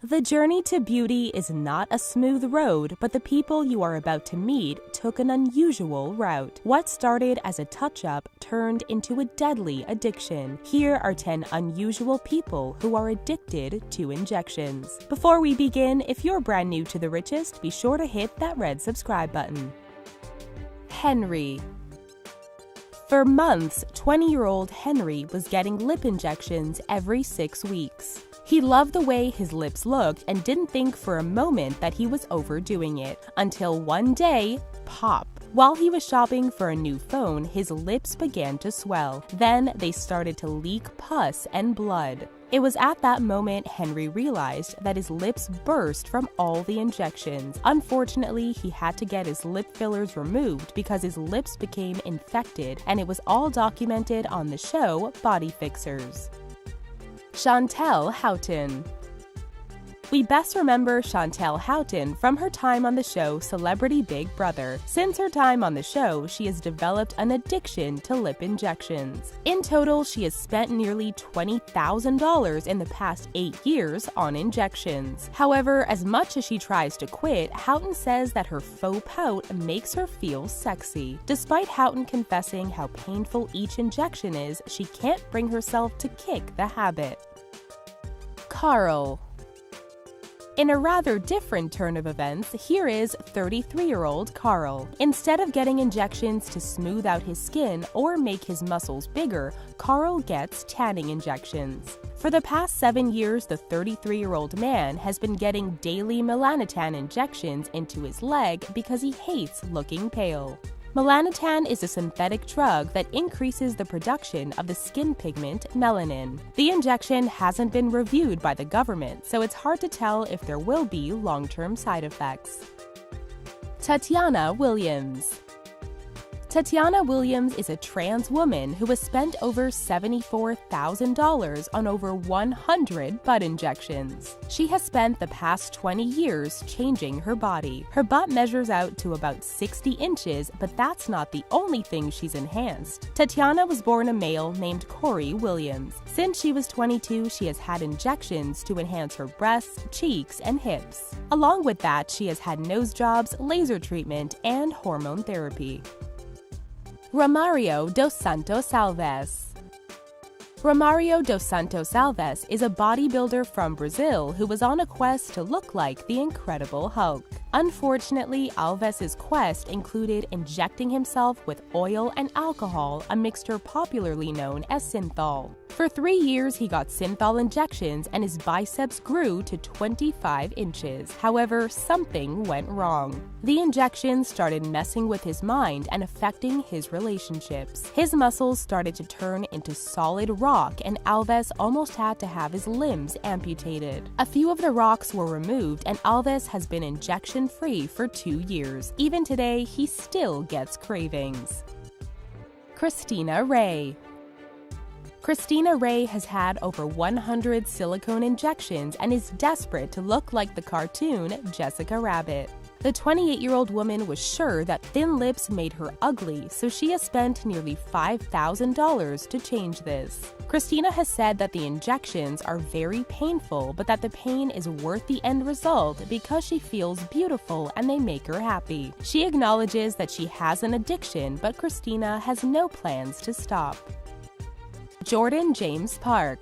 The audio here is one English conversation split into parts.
The journey to beauty is not a smooth road, but the people you are about to meet took an unusual route. What started as a touch-up turned into a deadly addiction. Here are 10 unusual people who are addicted to injections. Before we begin, if you're brand new to The Richest, be sure to hit that red subscribe button. Henry. For months, 20-year-old Henry was getting lip injections every 6 weeks. He loved the way his lips looked and didn't think for a moment that he was overdoing it, until one day, pop. While he was shopping for a new phone, his lips began to swell. Then they started to leak pus and blood. It was at that moment Henry realized that his lips burst from all the injections. Unfortunately, he had to get his lip fillers removed because his lips became infected, and it was all documented on the show Body Fixers. Chantal Houghton. We best remember Chantal Houghton from her time on the show Celebrity Big Brother. Since her time on the show, she has developed an addiction to lip injections. In total, she has spent nearly $20,000 in the past 8 years on injections. However, as much as she tries to quit, Houghton says that her faux pout makes her feel sexy. Despite Houghton confessing how painful each injection is, she can't bring herself to kick the habit. Carl. In a rather different turn of events, here is 33-year-old Carl. Instead of getting injections to smooth out his skin or make his muscles bigger, Carl gets tanning injections. For the past 7 years, the 33-year-old man has been getting daily melanotan injections into his leg because he hates looking pale. Melanotan is a synthetic drug that increases the production of the skin pigment melanin. The injection hasn't been reviewed by the government, so it's hard to tell if there will be long-term side effects. Tatiana Williams. Tatiana Williams is a trans woman who has spent over $74,000 on over 100 butt injections. She has spent the past 20 years changing her body. Her butt measures out to about 60 inches, but that's not the only thing she's enhanced. Tatiana was born a male named Corey Williams. Since she was 22, she has had injections to enhance her breasts, cheeks, and hips. Along with that, she has had nose jobs, laser treatment, and hormone therapy. Romario dos Santos Alves. Romario dos Santos Alves is a bodybuilder from Brazil who was on a quest to look like the Incredible Hulk. Unfortunately, Alves' quest included injecting himself with oil and alcohol, a mixture popularly known as synthol. For 3 years, he got synthol injections and his biceps grew to 25 inches. However, something went wrong. The injections started messing with his mind and affecting his relationships. His muscles started to turn into solid rock, and Alves almost had to have his limbs amputated. A few of the rocks were removed, and Alves has been injection-free for 2 years. Even today, he still gets cravings. Christina Ray. Christina Ray has had over 100 silicone injections and is desperate to look like the cartoon Jessica Rabbit. The 28-year-old woman was sure that thin lips made her ugly, so she has spent nearly $5,000 to change this. Christina has said that the injections are very painful, but that the pain is worth the end result because she feels beautiful and they make her happy. She acknowledges that she has an addiction, but Christina has no plans to stop. Jordan James Park.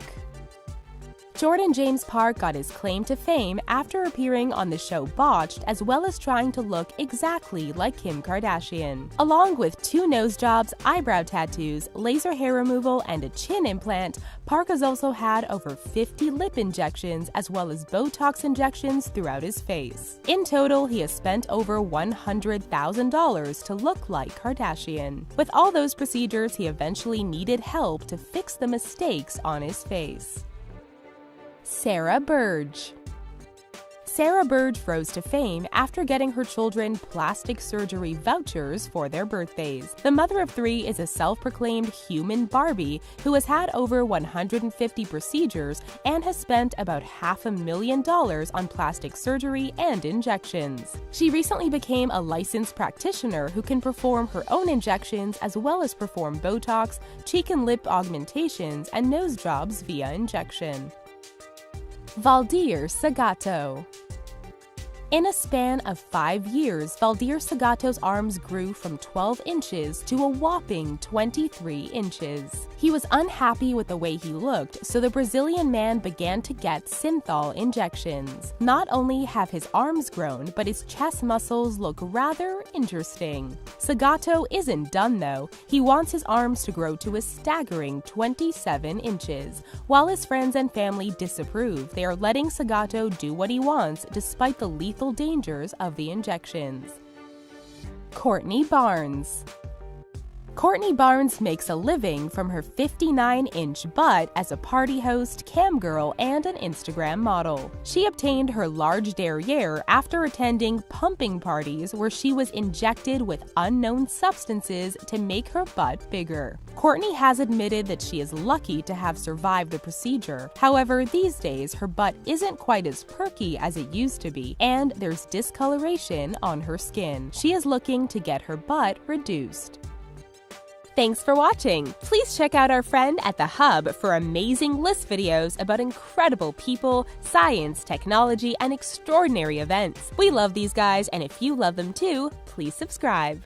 Jordan James Park got his claim to fame after appearing on the show Botched, as well as trying to look exactly like Kim Kardashian. Along with 2 nose jobs, eyebrow tattoos, laser hair removal, and a chin implant, Park has also had over 50 lip injections as well as Botox injections throughout his face. In total, he has spent over $100,000 to look like Kardashian. With all those procedures, he eventually needed help to fix the mistakes on his face. Sarah Burge. Sarah Burge rose to fame after getting her children plastic surgery vouchers for their birthdays. The mother of 3 is a self-proclaimed human Barbie who has had over 150 procedures and has spent about $500,000 on plastic surgery and injections. She recently became a licensed practitioner who can perform her own injections as well as perform Botox, cheek and lip augmentations, and nose jobs via injection. Valdir Sagato. In a span of 5 years, Valdir Sagato's arms grew from 12 inches to a whopping 23 inches. He was unhappy with the way he looked, so the Brazilian man began to get synthol injections. Not only have his arms grown, but his chest muscles look rather interesting. Sagato isn't done though. He wants his arms to grow to a staggering 27 inches. While his friends and family disapprove, they are letting Sagato do what he wants despite the lethal dangers of the injections. Courtney Barnes. Courtney Barnes makes a living from her 59-inch butt as a party host, cam girl, and an Instagram model. She obtained her large derriere after attending pumping parties where she was injected with unknown substances to make her butt bigger. Courtney has admitted that she is lucky to have survived the procedure. However, these days, her butt isn't quite as perky as it used to be, and there's discoloration on her skin. She is looking to get her butt reduced. Thanks for watching! Please check out our friend at The Hub for amazing list videos about incredible people, science, technology, and extraordinary events. We love these guys, and if you love them too, please subscribe.